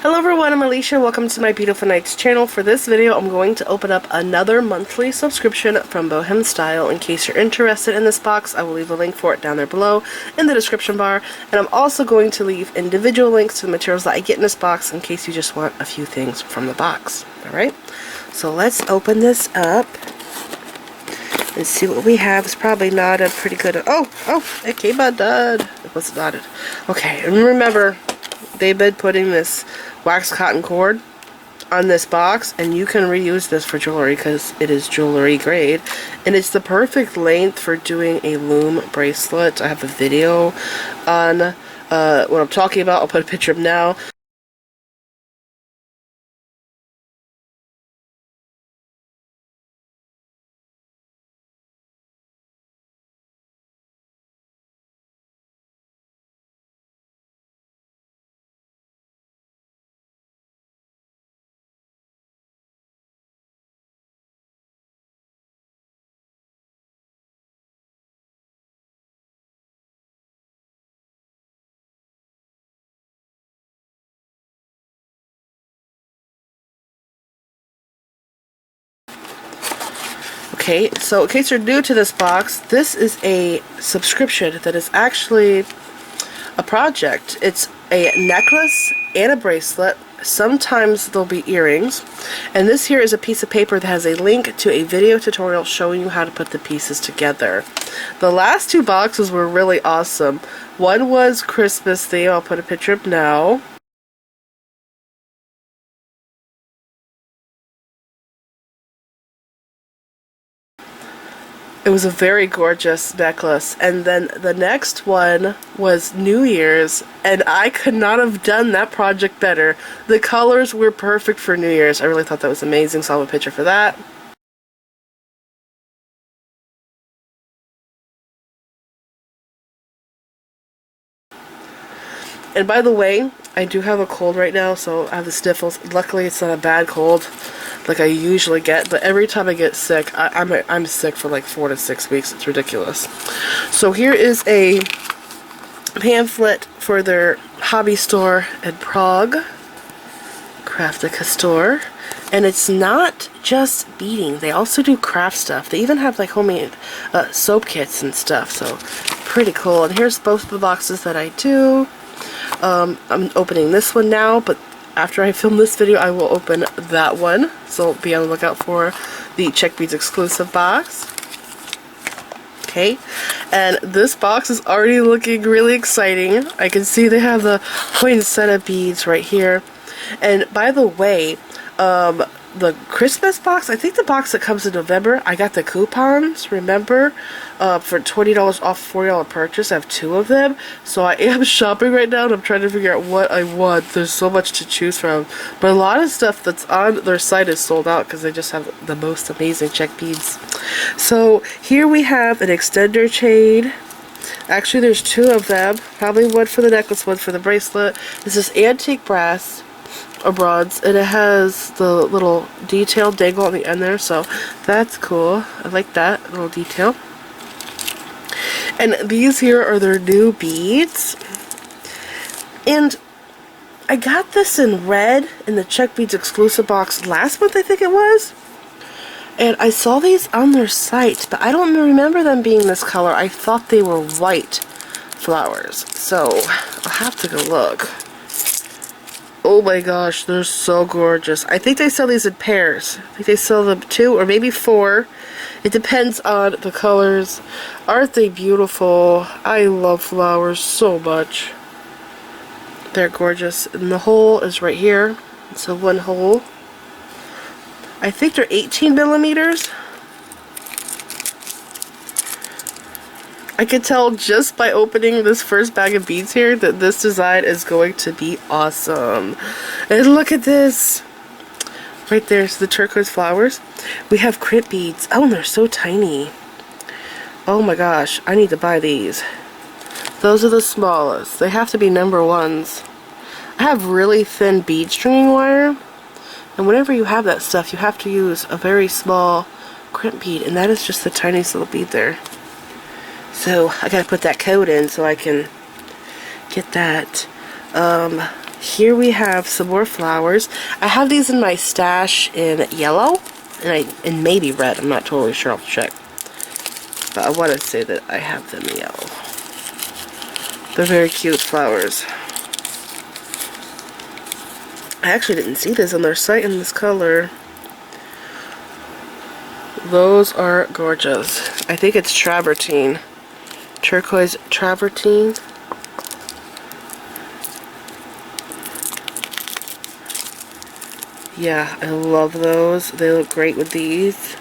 Hello everyone, I'm Alicia. Welcome to my Beautiful Nights channel. For this video, I'm going to open up another monthly subscription from BohemStyle. In case you're interested in this box, I will leave a link for it down there below in the description bar. And I'm also going to leave individual links to the materials that I get in this box in case you just want a few things from the box. Alright, so let's open this up and see what we have. It's probably knotted pretty good. Oh, it came undone. It was knotted. Okay, and remember, they've been putting this wax cotton cord on this box, and you can reuse this for jewelry because it is jewelry grade, and it's the perfect length for doing a loom bracelet. I have a video on what I'm talking about. I'll put a picture up now. Okay, so in case you're new to this box, this is a subscription that is actually a project. It's a necklace and a bracelet. Sometimes there'll be earrings. And this here is a piece of paper that has a link to a video tutorial showing you how to put the pieces together. The last two boxes were really awesome. One was Christmas theme. I'll put a picture up now. It was a very gorgeous necklace. And then the next one was New Year's, and I could not have done that project better. The colors were perfect for New Year's. I really thought that was amazing, so I'll have a picture for that. And by the way, I do have a cold right now, so I have the sniffles. Luckily, it's not a bad cold like I usually get, but every time I get sick, I'm sick for like 4 to 6 weeks. It's ridiculous. So here is a pamphlet for their hobby store in Prague, Craftica store, and it's not just beading. They also do craft stuff. They even have like homemade soap kits and stuff, so pretty cool. And here's both of the boxes that I do. I'm opening this one now, but after I film this video, I will open that one. So be on the lookout for the Czech Beads exclusive box. Okay, and this box is already looking really exciting. I can see they have the Poinsettia beads right here. And by the way, the Christmas box, I think the box that comes in November, I got the coupons, remember, for $20 off $40 purchase. I have 2 of them, so I am shopping right now and I'm trying to figure out what I want. There's so much to choose from, but a lot of stuff that's on their site is sold out because they just have the most amazing Czech beads. So here we have an extender chain. Actually, there's 2 of them, probably one for the necklace, one for the bracelet. This is antique brass or bronze, and it has the little detail dangle on the end there, so that's cool. I like that little detail. And these here are their new beads, and I got this in red in the Czech Beads exclusive box last month, I think it was, and I saw these on their site, but I don't remember them being this color. I thought they were white flowers, so I'll have to go look. Oh my gosh, they're so gorgeous. I think they sell these in pairs. I think they sell them 2 or maybe 4. It depends on the colors. Aren't they beautiful? I love flowers so much. They're gorgeous. And the hole is right here. It's a 1 hole. I think they're 18 millimeters. I could tell just by opening this first bag of beads here that this design is going to be awesome. And look at this. Right there's the turquoise flowers. We have Crimp Beads. Oh, and they're so tiny. Oh my gosh, I need to buy these. Those are the smallest. They have to be number 1s. I have really thin bead stringing wire. And whenever you have that stuff, you have to use a very small crimp bead. And that is just the tiniest little bead there. So I gotta put that code in so I can get that. Here we have some more flowers. I have these in my stash in yellow and maybe red. I'm not totally sure. I'll check. But I want to say that I have them in yellow. They're very cute flowers. I actually didn't see this on their site in this color. Those are gorgeous. I think it's travertine. Turquoise travertine. Yeah, I love those. They look great with these.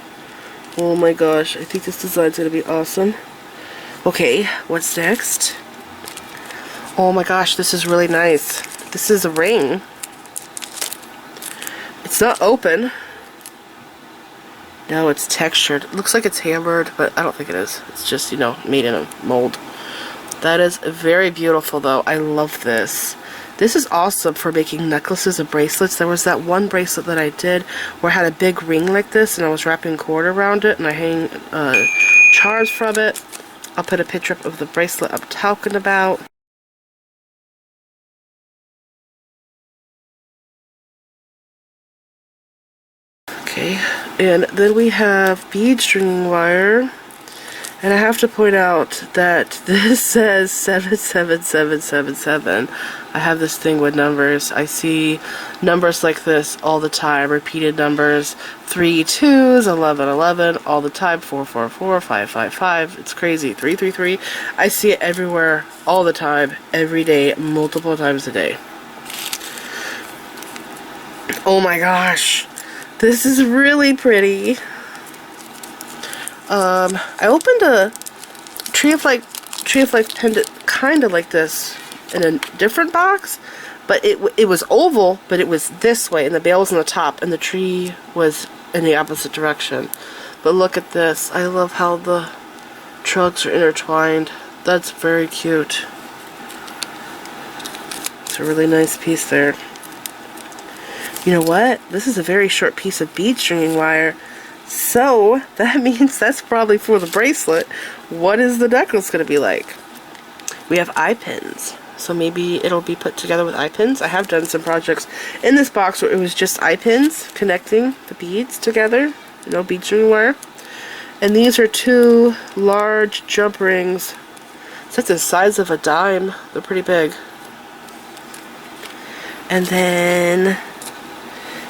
Oh my gosh, I think this design's gonna be awesome. Okay, what's next? Oh my gosh, this is really nice. This is a ring. It's not open. No, it's textured. It looks like it's hammered, but I don't think it is. It's just, you know, made in a mold. That is very beautiful though. I love this. This is awesome for making necklaces and bracelets. There was that one bracelet that I did where I had a big ring like this and I was wrapping cord around it and I hang charms from it. I'll put a picture up of the bracelet I'm talking about. Okay, and then we have bead stringing wire. And I have to point out that this says 77777. I have this thing with numbers. I see numbers like this all the time. Repeated numbers. 3 2s, 11 11, all the time. 444, 555. It's crazy. 333. I see it everywhere, all the time, every day, multiple times a day. Oh my gosh. This is really pretty. I opened a tree of life pendant kind of like this in a different box, but it was oval, but it was this way, and the bale was on the top, and the tree was in the opposite direction. But look at this. I love how the trunks are intertwined. That's very cute. It's a really nice piece there. You know what? This is a very short piece of bead stringing wire. So, that means that's probably for the bracelet. What is the necklace going to be like? We have eye pins. So maybe it'll be put together with eye pins. I have done some projects in this box where it was just eye pins connecting the beads together. You know, bead stringing wire. And these are 2 large jump rings. So that's the size of a dime. They're pretty big. And then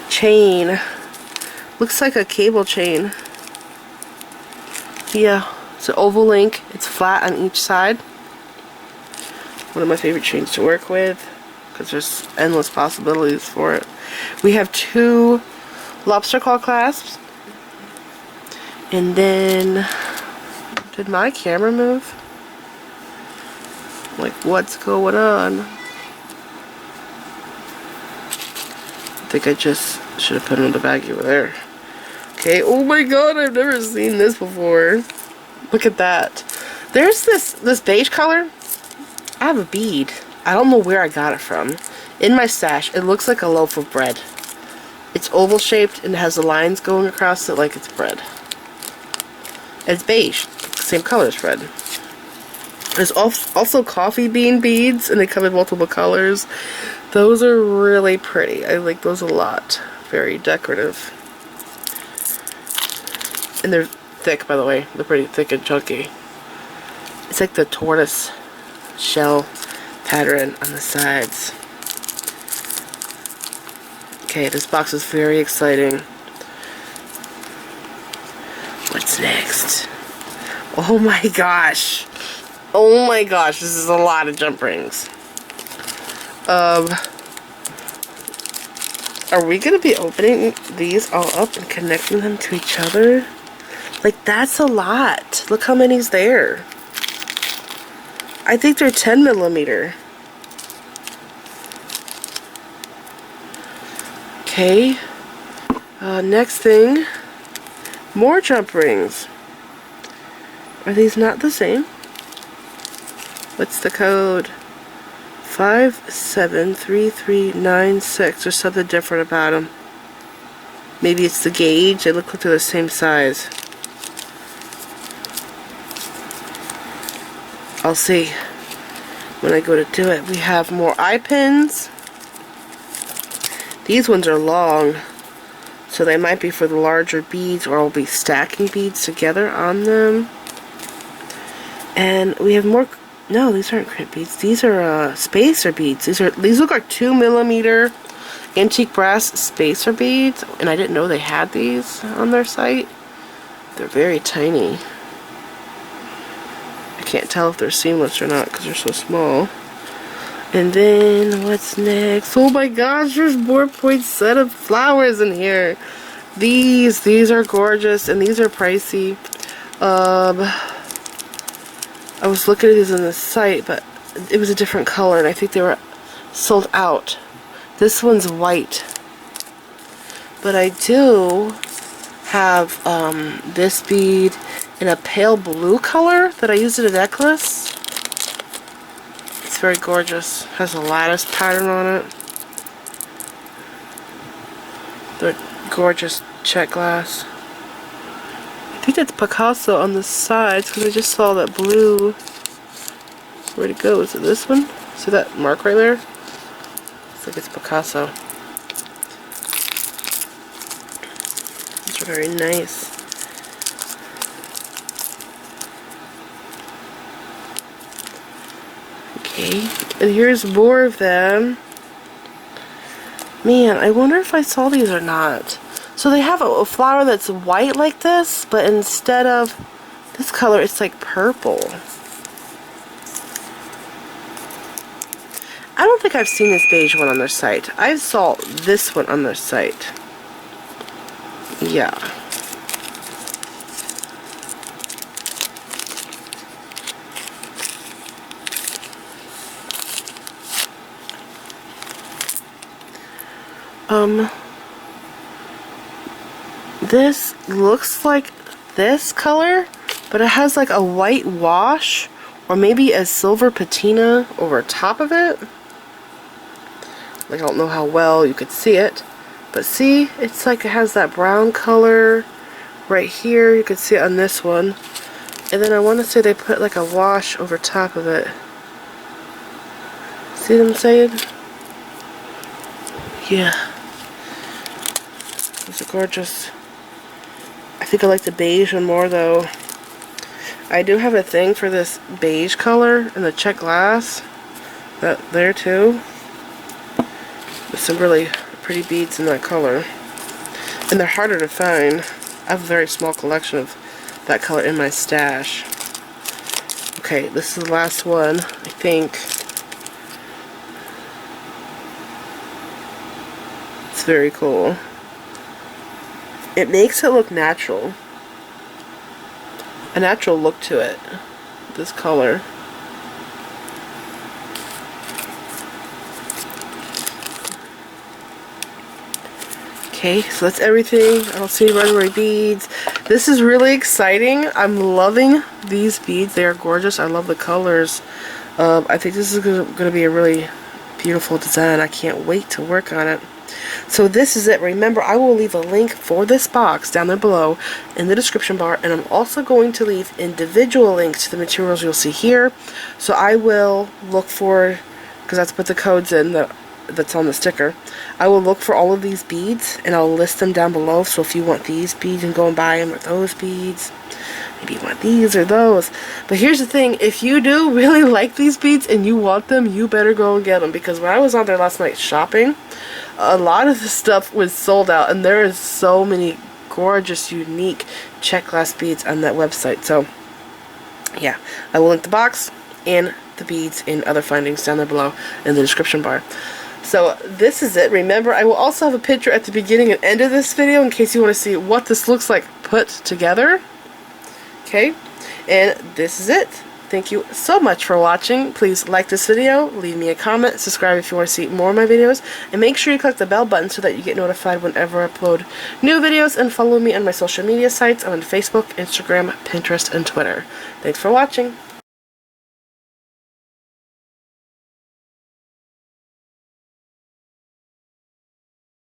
chain. Looks like a cable chain. Yeah, it's an oval link. It's flat on each side. One of my favorite chains to work with because there's endless possibilities for it. We have 2 lobster claw clasps. And then, did my camera move? Like, what's going on? I think I just should have put it in the baggie over there. Okay, oh my god, I've never seen this before. Look at that. There's this beige color. I have a bead. I don't know where I got it from. In my stash, it looks like a loaf of bread. It's oval shaped and it has the lines going across it like it's bread. It's beige, same color as bread. There's also coffee bean beads and they come in multiple colors. Those are really pretty. I like those a lot. Very decorative. And they're thick, by the way. They're pretty thick and chunky. It's like the tortoise shell pattern on the sides. Okay, this box is very exciting. What's next? Oh my gosh. Oh my gosh, this is a lot of jump rings. Are we going to be opening these all up and connecting them to each other? Like, that's a lot. Look how many's there. I think they're 10 millimeter. Okay. Next thing. More jump rings. Are these not the same? What's the code? 573396. There's something different about them. Maybe it's the gauge. They look like they're the same size. I'll see when I go to do it. We have more eye pins. These ones are long, so they might be for the larger beads, or I'll be stacking beads together on them. And we have more. No, these aren't crimp beads. These are spacer beads. These look like 2mm antique brass spacer beads, and I didn't know they had these on their site. They're very tiny. I can't tell if they're seamless or not because they're so small. And then what's next? Oh my gosh, there's more poinsettia flowers in here. These are gorgeous, and these are pricey. I was looking at these on the site, but it was a different color, and I think they were sold out. This one's white. But I do have this bead in a pale blue color that I used in a necklace. It's very gorgeous. Has a lattice pattern on it. They're gorgeous Czech glass. I think that's Picasso on the sides because I just saw that blue. Where'd it go? Is it this one? See that mark right there? Looks like it's Picasso. These are very nice. Okay, and here's more of them. Man, I wonder if I saw these or not. So they have a flower that's white like this, but instead of this color, it's like purple. I don't think I've seen this beige one on their site. I saw this one on their site. Yeah. This looks like this color, but it has like a white wash or maybe a silver patina over top of it. Like, I don't know how well you could see it, but see, it's like it has that brown color right here. You could see it on this one. And then I want to say they put like a wash over top of it. See what I'm saying? Yeah. These are gorgeous. I think I like the beige one more though. I do have a thing for this beige color in the Czech glass. That there too. With some really pretty beads in that color. And they're harder to find. I have a very small collection of that color in my stash. Okay, this is the last one, I think. It's very cool. It makes it look natural. A natural look to it. This color. Okay, so that's everything. I don't see any runaway beads. This is really exciting. I'm loving these beads. They are gorgeous. I love the colors. I think this is going to be a really beautiful design. I can't wait to work on it. So this is it. Remember, I will leave a link for this box down there below in the description bar, and I'm also going to leave individual links to the materials you'll see here. So I will look for, because that's put the codes in that's on the sticker. I will look for all of these beads and I'll list them down below. So if you want these beads and go and buy them, or those beads, maybe you want these or those. But here's the thing, if you do really like these beads and you want them, you better go and get them, because when I was on there last night shopping, a lot of the stuff was sold out, and there is so many gorgeous, unique Czech glass beads on that website. So yeah, I will link the box and the beads and other findings down there below in the description bar. So this is it. Remember, I will also have a picture at the beginning and end of this video in case you want to see what this looks like put together. Okay, and this is it. Thank you so much for watching. Please like this video, leave me a comment, subscribe if you want to see more of my videos, and make sure you click the bell button so that you get notified whenever I upload new videos, and follow me on my social media sites. I'm on Facebook, Instagram, Pinterest, and Twitter. Thanks for watching.